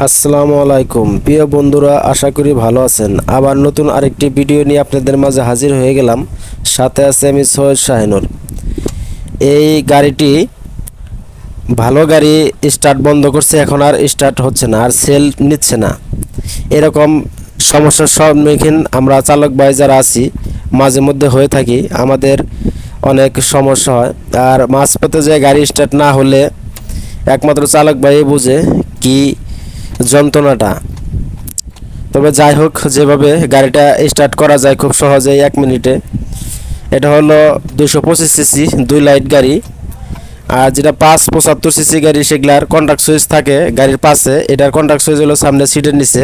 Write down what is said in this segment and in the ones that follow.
আসসালামু আলাইকুম প্রিয় বন্ধুরা, আশা করি ভালো আছেন। আবার নতুন আরেকটি ভিডিও নিয়ে আপনাদের মাঝে হাজির হয়ে গেলাম। সাথে আছে আমি সৈয়দ শাহিনুর। এই গাড়িটি ভালো গাড়ি, স্টার্ট বন্ধ করছে, এখন আর স্টার্ট হচ্ছে না, আর সেল নিচ্ছে না। এরকম সমস্যার সম্মুখীন আমরা চালক ভাই যারা আছি মাঝে মধ্যে হয়ে থাকি। আমাদের অনেক সমস্যা হয়, আর মাঝপথে যে গাড়ি স্টার্ট না হলে একমাত্র চালক ভাই বুঝে কি যন্ত্রণাটা। তবে যাই হোক, যেভাবে গাড়িটা স্টার্ট করা যায় খুব সহজেই 1 মিনিটে। এটা হলো 225 সিসি 2 লাইট গাড়ি। আর যেটা 575 সিসি গাড়ি সেগুলার কন্ট্যাক্ট সুইচ থাকে গাড়ির পাশে। এটার কন্ট্যাক্ট সুইচ হলো সামনে সিটের নিচে।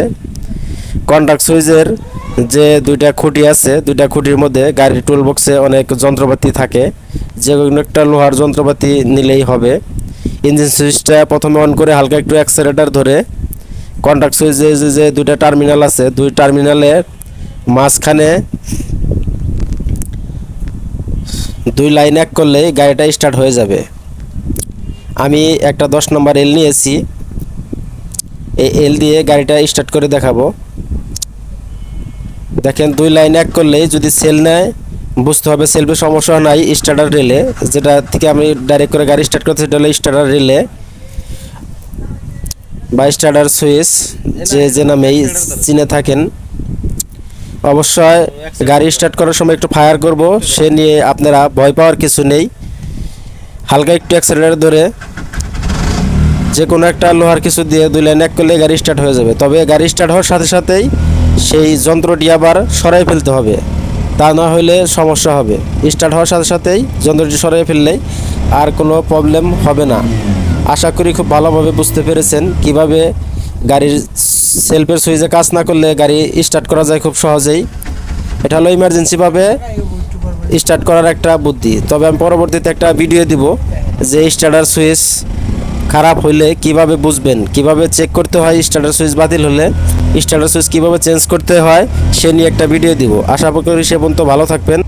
কন্ট্যাক্ট সুইচের যে দুইটা খুঁটি আছে, দুইটা খুঁটির মধ্যে গাড়ির টুল বক্সে অনেক যন্ত্রপাতি থাকে, যে কোনো একটা লোহার যন্ত্রপাতি নিলেই হবে। ইঞ্জিন সুইচটা প্রথমে অন করে হালকা একটু অ্যাক্সেলেরেটর ধরে কন্ট্যাক্ট সুইচে যে দুইটা টার্মিনাল আছে, দুই টার্মিনালের মাঝখানে 2 লাইন এক করলেই গাড়িটা স্টার্ট হয়ে যাবে। আমি একটা 10 নম্বর এল নিয়েছি, এই এল দিয়ে গাড়িটা স্টার্ট করে দেখাবো। দেখেন 2 লাইন এক করলেই যদি সেল নেয় বুঝতে হবে সেলফে সমস্যা নাই। স্টার্টার রিলে, যেটা থেকে আমি ডাইরেক্ট করে গাড়ি স্টার্ট করতে, সেটা হলো স্টার্টার রিলে বা স্টার্টার সুইচ, যে নামেই চিনে থাকেন। অবশ্যই গাড়ি স্টার্ট করার সময় একটু ফায়ার করব, সে নিয়ে আপনারা ভয় পাওয়ার কিছু নেই। হালকা একটু অ্যাক্সেলারেটর ধরে যে কোনো একটা লোহার কিছু দিয়ে 2 লাইন এক করলে গাড়ি স্টার্ট হয়ে যাবে। তবে গাড়ি স্টার্ট হওয়ার সাথে সাথেই সেই যন্ত্রটি আবার সরাই ফেলতে হবে, তা না হলে সমস্যা হবে। স্টার্ট হওয়ার সাথে সাথেই যন্ত্রটি সরিয়ে ফেললেই আর কোনো প্রবলেম হবে না। আশা করি খুব ভালোভাবে বুঝতে পেরেছেন কিভাবে গাড়ির সেলফের সুইচে কাজ না করলে গাড়ি স্টার্ট করা যায় খুব সহজেই। এটা হলো ইমার্জেন্সিভাবে স্টার্ট করার একটা বুদ্ধি। তবে আমি পরবর্তীতে একটা ভিডিও দিব যে স্টার্টার সুইচ খারাপ হইলে কিভাবে বুঝবেন, কিভাবে চেক করতে হয়, স্টার্টার সুইচ বাতিল হলে স্টার্টার সুইচ কিভাবে চেঞ্জ করতে হয় সে নিয়ে একটা ভিডিও দিব। আশা করি সে পর্যন্ত ভালো থাকবেন।